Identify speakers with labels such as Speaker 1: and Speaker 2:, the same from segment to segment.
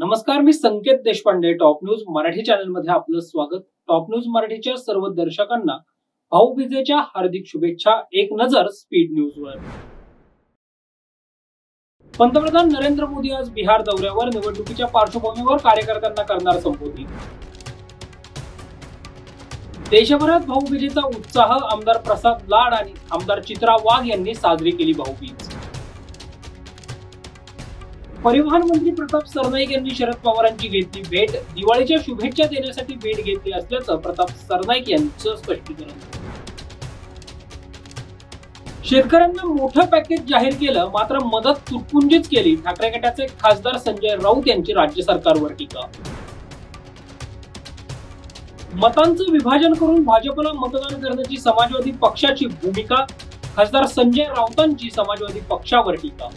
Speaker 1: नमस्कार, मी Sanket Deshpande. Top news Marathi channel मध्ये आपलं स्वागत. टॉप न्यूज मराठीच्या सर्व दर्शकांना भाऊबीजेच्या हार्दिक शुभेच्छा. एक नजर स्पीड न्यूज वर. पंतप्रधान नरेंद्र मोदी आज बिहार दौऱ्यावर. निवडणुकीच्या पार्श्वभूमीवर कार्यकर्त्यांना करणार संबोधित. देशभरात भाऊबीजेचा उत्साह. आमदार प्रसाद लाड आणि आमदार चित्रा वाघ यांनी साजरी केली भाऊबीज. परिवहन मंत्री प्रताप सरनाईक यांनी शरद पवारांची घेतली भेट. दिवाळीच्या शुभेच्छा देण्यासाठी भेट घेतली असल्याचं प्रताप सरनाईक यांचं स्पष्टीकरण. शेतकऱ्यांना मोठं पॅकेज जाहीर केलं, मात्र मदत तुटपुंजीच केली. ठाकरे गटाचे खासदार संजय राऊत यांची राज्य सरकारवर टीका. मतांचं विभाजन करून भाजपला मतदान करण्याची समाजवादी पक्षाची भूमिका. खासदार संजय राऊतांची समाजवादी पक्षावर टीका.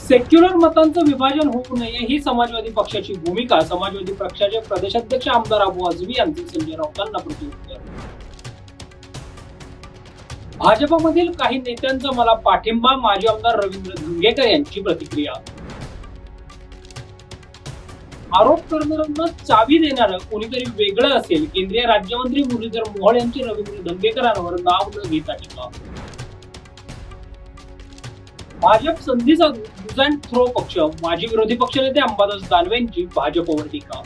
Speaker 1: सेक्युलर मतांचं विभाजन होऊ नये ही समाजवादी पक्षाची भूमिका. समाजवादी पक्षाचे प्रदेशाध्यक्ष आमदार अबू आझमी यांचे संजय राऊतांना प्रत्युत्तर. भाजपमधील काही नेत्यांचा मला पाठिंबा. माजी आमदार रवींद्र धंगेकर यांची प्रतिक्रिया. आरोप करणाऱ्यांना चावी देणारं कोणीतरी वेगळं असेल. केंद्रीय राज्यमंत्री मुरलीधर मोहोळ यांची रवींद्र धंगेकरांवर नाव न घेता टीका. भाजप संधी साधून यूज अँड थ्रो पक्ष. माजी विरोधी पक्षनेते अंबादास दानवे यांची भाजपवर टीका.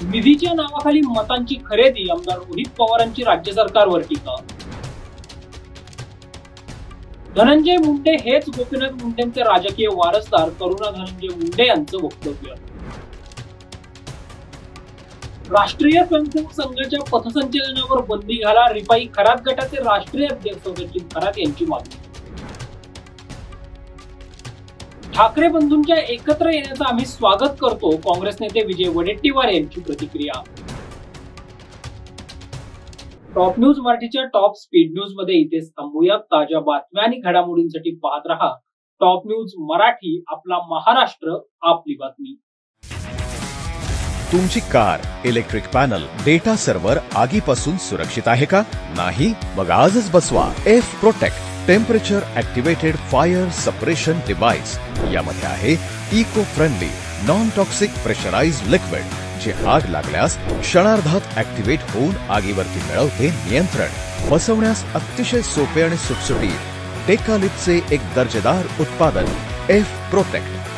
Speaker 1: निधीच्या नावाखाली मतांची खरेदी. आमदार रोहित पवारांची राज्य सरकारवर टीका. धनंजय मुंडे हेच गोपीनाथ मुंडेंचे राजकीय वारसदार. करुणा धनंजय मुंडे यांचं वक्तव्य. राष्ट्रीय स्वयंसेवक संघाच्या पथसंचलनावर बंदी घाला. रिपाई खरात गटाचे राष्ट्रीय अध्यक्ष सचिन खरात यांची मागणी. ठाकरे बंधूंच्या एकत्र येण्याचं आम्ही स्वागत करतो. काँग्रेस नेते विजय वडेट्टीवार यांची प्रतिक्रिया. टॉप न्यूज मराठीच्या टॉप स्पीड न्यूज मध्ये इथेच थांबूया. ताज्या बातम्या आणि घडामोडींसाठी पाहत रहा टॉप न्यूज मराठी. आपला महाराष्ट्र, आपली बातमी.
Speaker 2: तुमची car, electric panel, data server आगीपासून सुरक्षित आहे का? नाही? मग आजच बसवा F protect temperature activated fire suppression device. यामध्ये आहे eco friendly non toxic pressurised liquid, जे आग लागल्यास क्षणार्धात ऍक्टिव्हेट होऊन आगीवरती मिळवते नियंत्रण. बसवण्यास अतिशय सोपे आणि सुटसुटीत. टेकालिपचे एक दर्जेदार उत्पादन एफ प्रोटेक्ट.